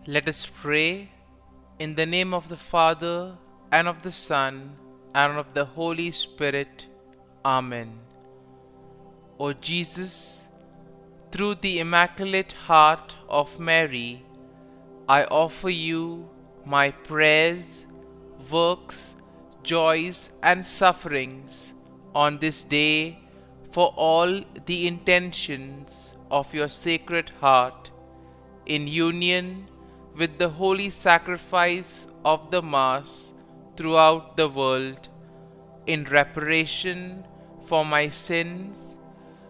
Let us pray in the name of the Father, and of the Son, and of the Holy Spirit. Amen. O Jesus, through the Immaculate Heart of Mary, I offer you my prayers, works, joys, and sufferings on this day for all the intentions of your Sacred Heart, in union with the holy sacrifice of the Mass throughout the world, in reparation for my sins,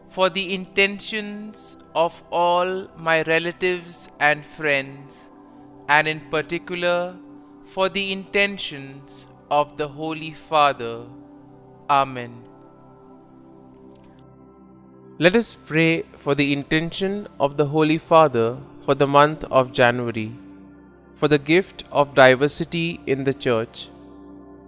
for the intentions of all my relatives and friends, and in particular for the intentions of the Holy Father. Amen. Let us pray for the intention of the Holy Father for the month of January, for the gift of diversity in the Church.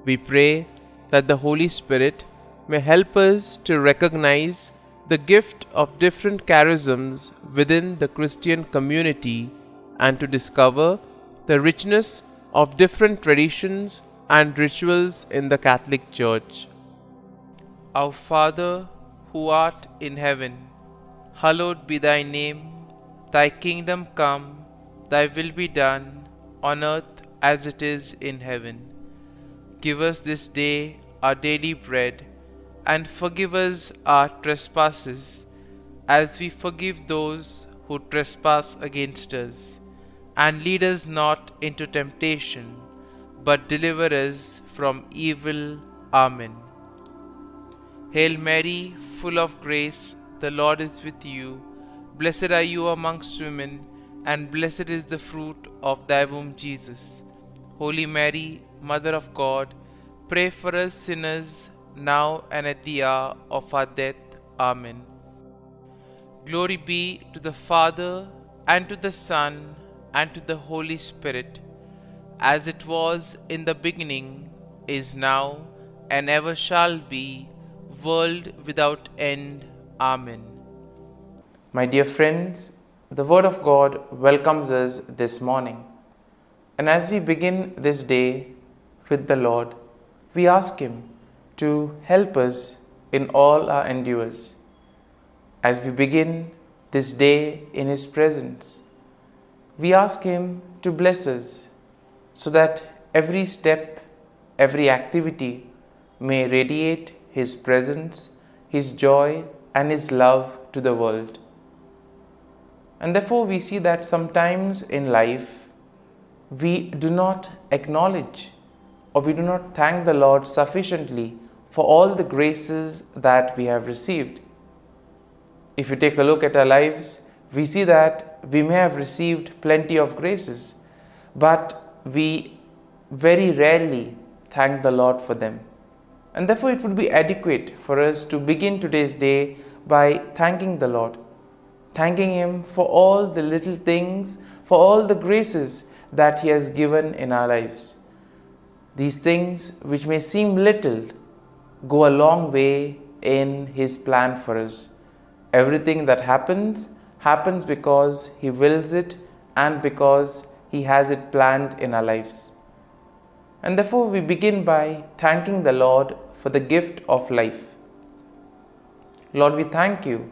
We pray that the Holy Spirit may help us to recognize the gift of different charisms within the Christian community and to discover the richness of different traditions and rituals in the Catholic Church. Our Father, who art in heaven, hallowed be thy name. Thy kingdom come, thy will be done, on earth as it is in heaven. Give us this day our daily bread, and forgive us our trespasses, as we forgive those who trespass against us. And lead us not into temptation, but deliver us from evil. Amen. Hail Mary, full of grace, the Lord is with you. Blessed are you amongst women, and blessed is the fruit of thy womb, Jesus. Holy Mary, Mother of God, pray for us sinners, now and at the hour of our death. Amen. Glory be to the Father, and to the Son, and to the Holy Spirit, as it was in the beginning, is now, and ever shall be, world without end. Amen. My dear friends, the Word of God welcomes us this morning. And as we begin this day with the Lord, we ask Him to help us in all our endeavors. As we begin this day in His presence, we ask Him to bless us so that every step, every activity may radiate His presence, His joy, and His love to the world. And therefore we see that sometimes in life we do not acknowledge or we do not thank the Lord sufficiently for all the graces that we have received. If you take a look at our lives, we see that we may have received plenty of graces, but we very rarely thank the Lord for them. And therefore it would be adequate for us to begin today's day by thanking the Lord. Thanking Him for all the little things, for all the graces that He has given in our lives. These things, which may seem little, go a long way in His plan for us. Everything that happens because He wills it and because He has it planned in our lives. And therefore we begin by thanking the Lord for the gift of life. Lord, we thank You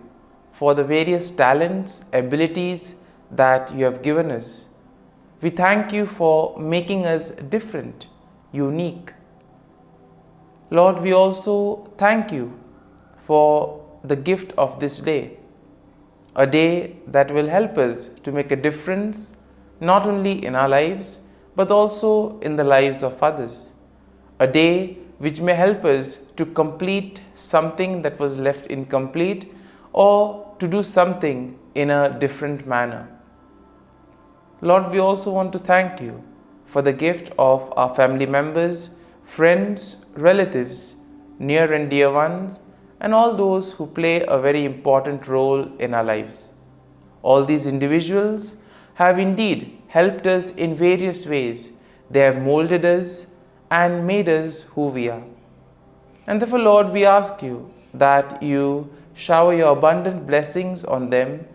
for the various talents, abilities that You have given us. We thank You for making us different, unique. Lord, we also thank You for the gift of this day, a day that will help us to make a difference not only in our lives but also in the lives of others, a day which may help us to complete something that was left incomplete or to do something in a different manner. Lord, we also want to thank You for the gift of our family members, friends, relatives, near and dear ones, and all those who play a very important role in our lives. All these individuals have indeed helped us in various ways. They have molded us and made us who we are. And therefore, Lord, we ask You that You shower Your abundant blessings on them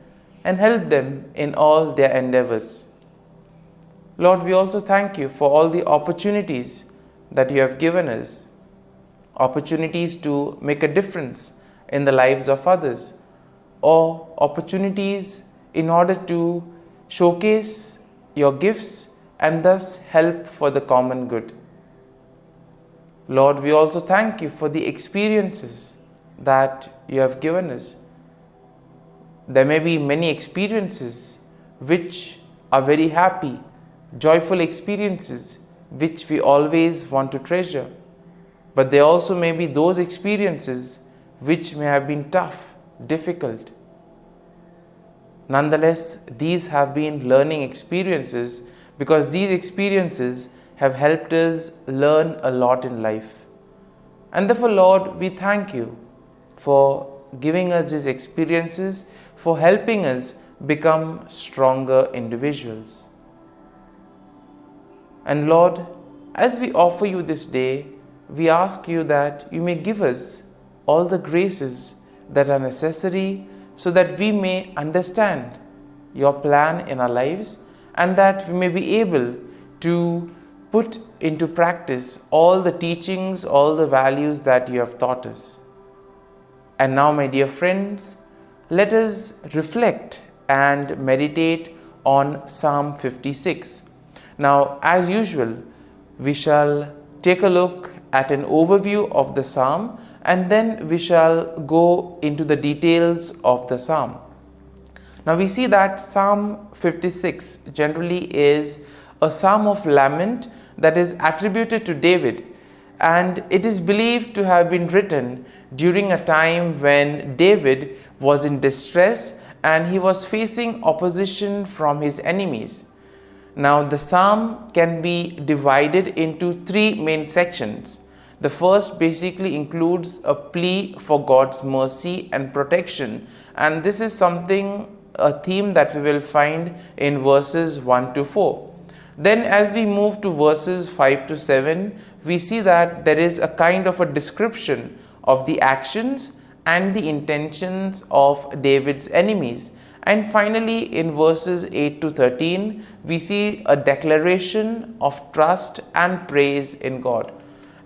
and help them in all their endeavors. Lord, we also thank you for all the opportunities that you have given us, opportunities to make a difference in the lives of others, or opportunities in order to showcase your gifts and thus help for the common good. Lord, we also thank you for the experiences that you have given us. There may be many experiences which are very happy, joyful experiences which we always want to treasure. But there also may be those experiences which may have been tough, difficult. Nonetheless, these have been learning experiences because these experiences have helped us learn a lot in life. And therefore, Lord, we thank you for giving us these experiences, for helping us become stronger individuals. And Lord, as we offer you this day, we ask you that you may give us all the graces that are necessary so that we may understand your plan in our lives and that we may be able to put into practice all the teachings, all the values that you have taught us. And now, my dear friends, let us reflect and meditate on Psalm 56. Now, as usual, we shall take a look at an overview of the psalm and then we shall go into the details of the psalm. Now, we see that Psalm 56 generally is a psalm of lament that is attributed to David, and it is believed to have been written during a time when David was in distress and he was facing opposition from his enemies. Now, the psalm can be divided into three main sections. The first basically includes a plea for God's mercy and protection, and this is a theme that we will find in verses 1 to 4. Then as we move to verses 5 to 7, we see that there is a kind of a description of the actions and the intentions of David's enemies. And finally, in verses 8 to 13, we see a declaration of trust and praise in God.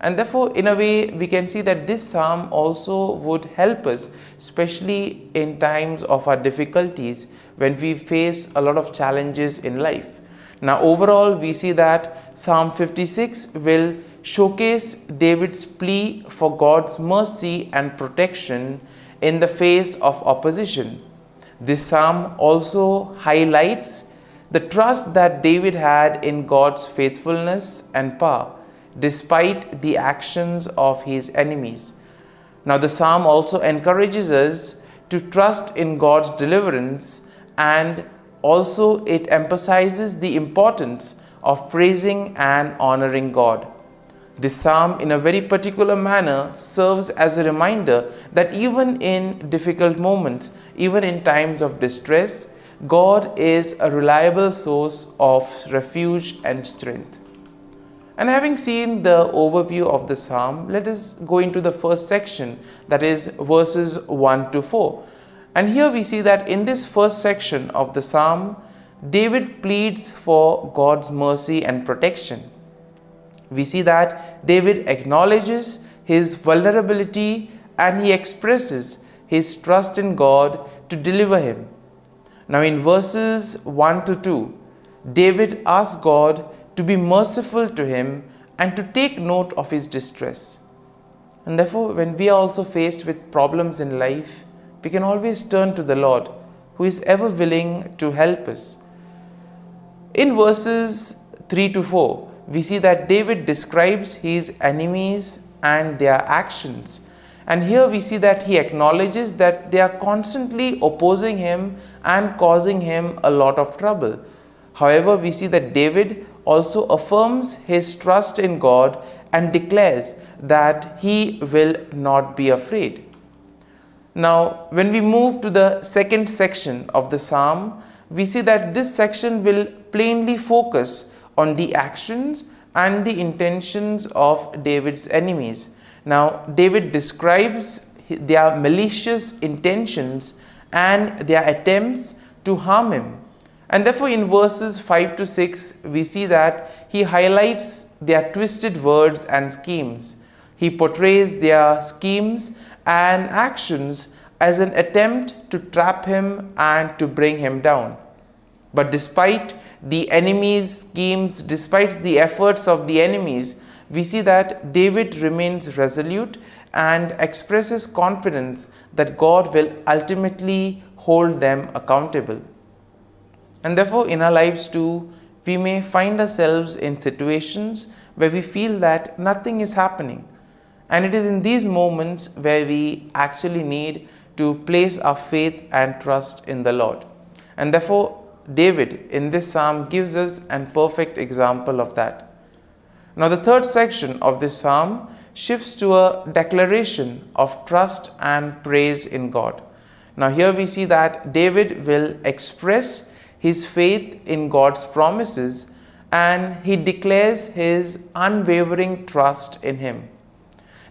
And therefore, in a way, we can see that this psalm also would help us, especially in times of our difficulties when we face a lot of challenges in life. Now, overall, we see that Psalm 56 will showcase David's plea for God's mercy and protection in the face of opposition. This psalm also highlights the trust that David had in God's faithfulness and power, despite the actions of his enemies. Now, the psalm also encourages us to trust in God's deliverance, and also it emphasizes the importance of praising and honoring God. This psalm, in a very particular manner, serves as a reminder that even in difficult moments, even in times of distress, God is a reliable source of refuge and strength. And having seen the overview of the psalm, let us go into the first section, that is verses 1 to 4. And here we see that in this first section of the psalm, David pleads for God's mercy and protection. We see that David acknowledges his vulnerability and he expresses his trust in God to deliver him. Now, in verses 1 to 2, David asks God to be merciful to him and to take note of his distress. And therefore, when we are also faced with problems in life, we can always turn to the Lord, who is ever willing to help us. In verses 3 to 4, we see that David describes his enemies and their actions. And here we see that he acknowledges that they are constantly opposing him and causing him a lot of trouble. However, we see that David also affirms his trust in God and declares that he will not be afraid. Now, when we move to the second section of the psalm, we see that this section will plainly focus on the actions and the intentions of David's enemies. Now, David describes their malicious intentions and their attempts to harm him. And therefore, in verses 5 to 6, we see that he highlights their twisted words and schemes. He portrays their schemes and actions as an attempt to trap him and to bring him down. But despite the enemy's schemes, despite the efforts of the enemies, we see that David remains resolute and expresses confidence that God will ultimately hold them accountable. And therefore, in our lives too, we may find ourselves in situations where we feel that nothing is happening. And it is in these moments where we actually need to place our faith and trust in the Lord. And therefore, David in this psalm gives us a perfect example of that. Now, the third section of this psalm shifts to a declaration of trust and praise in God. Now, here we see that David will express his faith in God's promises and he declares his unwavering trust in Him.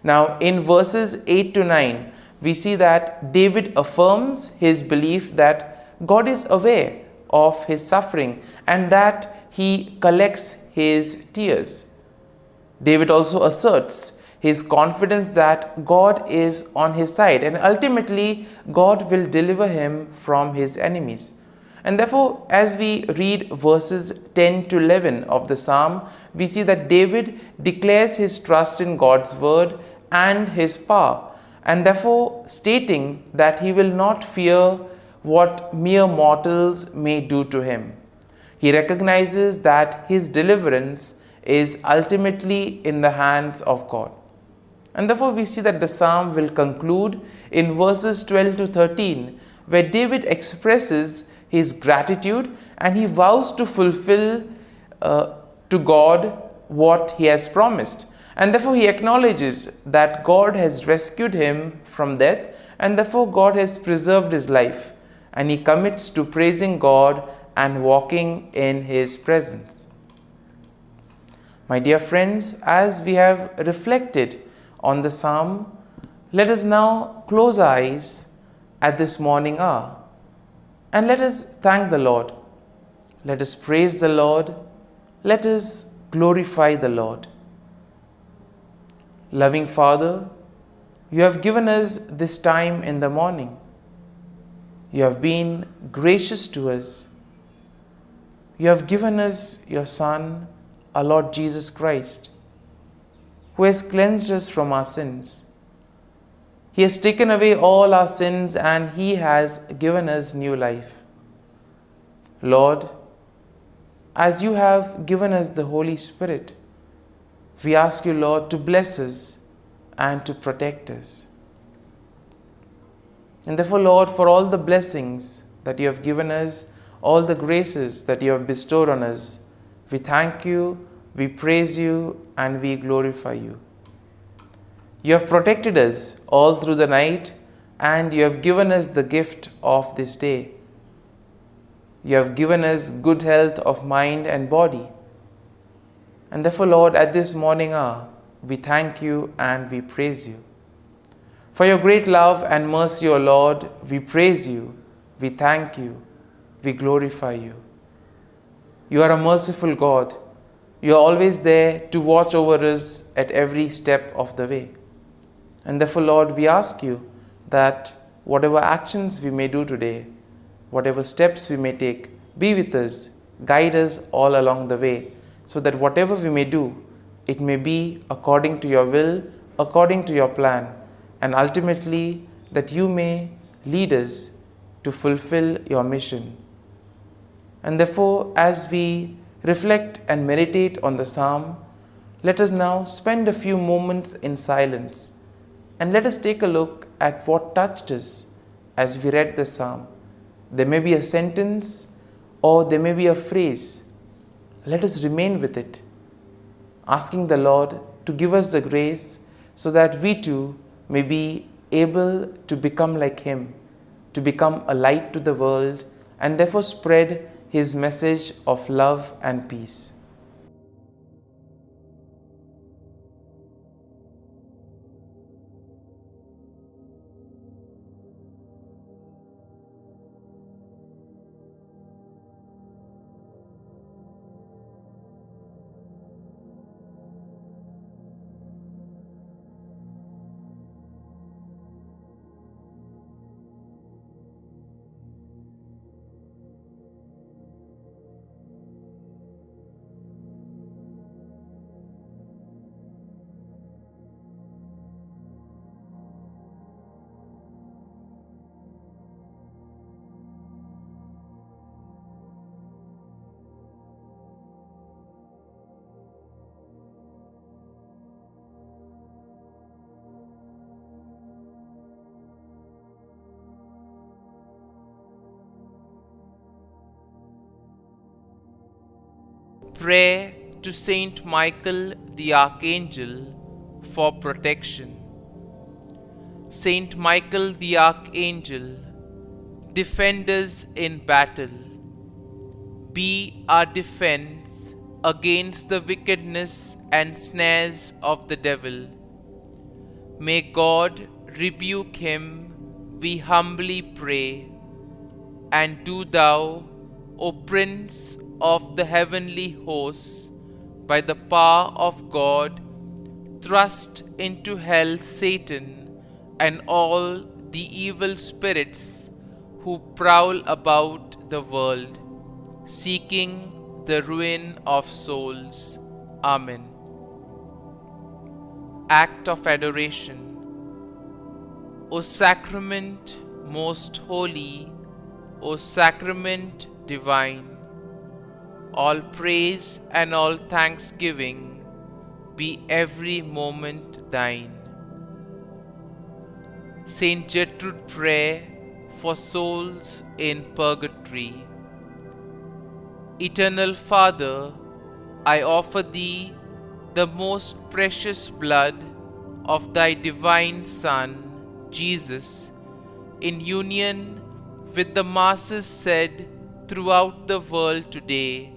Now, in verses 8 to 9, we see that David affirms his belief that God is aware of his suffering and that he collects his tears. David also asserts his confidence that God is on his side and ultimately God will deliver him from his enemies. And therefore, as we read verses 10 to 11 of the psalm, we see that David declares his trust in God's word and his power, and therefore stating that he will not fear what mere mortals may do to him. He recognizes that his deliverance is ultimately in the hands of God. And therefore we see that the psalm will conclude in verses 12 to 13, where David expresses his gratitude and he vows to fulfill to God what he has promised. And therefore he acknowledges that God has rescued him from death and therefore God has preserved his life. And he commits to praising God and walking in his presence. My dear friends, as we have reflected on the psalm, let us now close our eyes at this morning hour and let us thank the Lord. Let us praise the Lord. Let us glorify the Lord. Loving Father, you have given us this time in the morning. You have been gracious to us. You have given us your Son, our Lord Jesus Christ, who has cleansed us from our sins. He has taken away all our sins and He has given us new life. Lord, as you have given us the Holy Spirit, we ask you, Lord, to bless us and to protect us. And therefore, Lord, for all the blessings that you have given us, all the graces that you have bestowed on us, we thank you, we praise you, and we glorify you. You have protected us all through the night, and you have given us the gift of this day. You have given us good health of mind and body. And therefore, Lord, at this morning hour, we thank you and we praise you. For your great love and mercy, O Lord, we praise you, we thank you, we glorify you. You are a merciful God. You are always there to watch over us at every step of the way. And therefore, Lord, we ask you that whatever actions we may do today, whatever steps we may take, be with us, guide us all along the way, so that whatever we may do, it may be according to your will, according to your plan, and ultimately that you may lead us to fulfill your mission. And therefore, as we reflect and meditate on the psalm, let us now spend a few moments in silence and let us take a look at what touched us as we read the psalm. There may be a sentence or there may be a phrase. Let us remain with it, asking the Lord to give us the grace so that we too may be able to become like Him, to become a light to the world and therefore spread His message of love and peace. Prayer to Saint Michael the Archangel for protection. Saint Michael the Archangel, defend us in battle. Be our defense against the wickedness and snares of the devil. May God rebuke him, we humbly pray. And do thou, O Prince of the heavenly hosts, by the power of God, thrust into hell Satan and all the evil spirits who prowl about the world, seeking the ruin of souls. Amen. Act of Adoration. O Sacrament most holy, O Sacrament divine, all praise and all thanksgiving be every moment thine. Saint Gertrude Prayer for souls in purgatory. Eternal Father, I offer Thee the most precious blood of Thy divine Son, Jesus, in union with the masses said throughout the world today,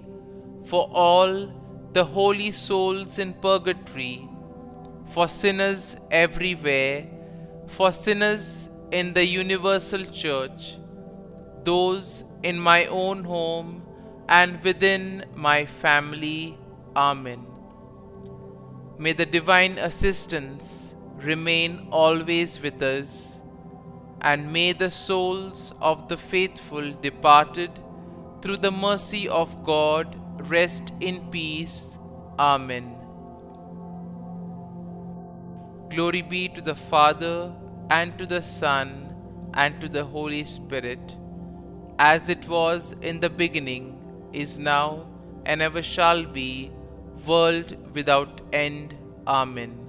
for all the holy souls in purgatory, for sinners everywhere, for sinners in the universal church, those in my own home and within my family. Amen. May the divine assistance remain always with us, and may the souls of the faithful departed through the mercy of God rest in peace. Amen. Glory be to the Father, and to the Son, and to the Holy Spirit, as it was in the beginning, is now, and ever shall be, world without end. Amen.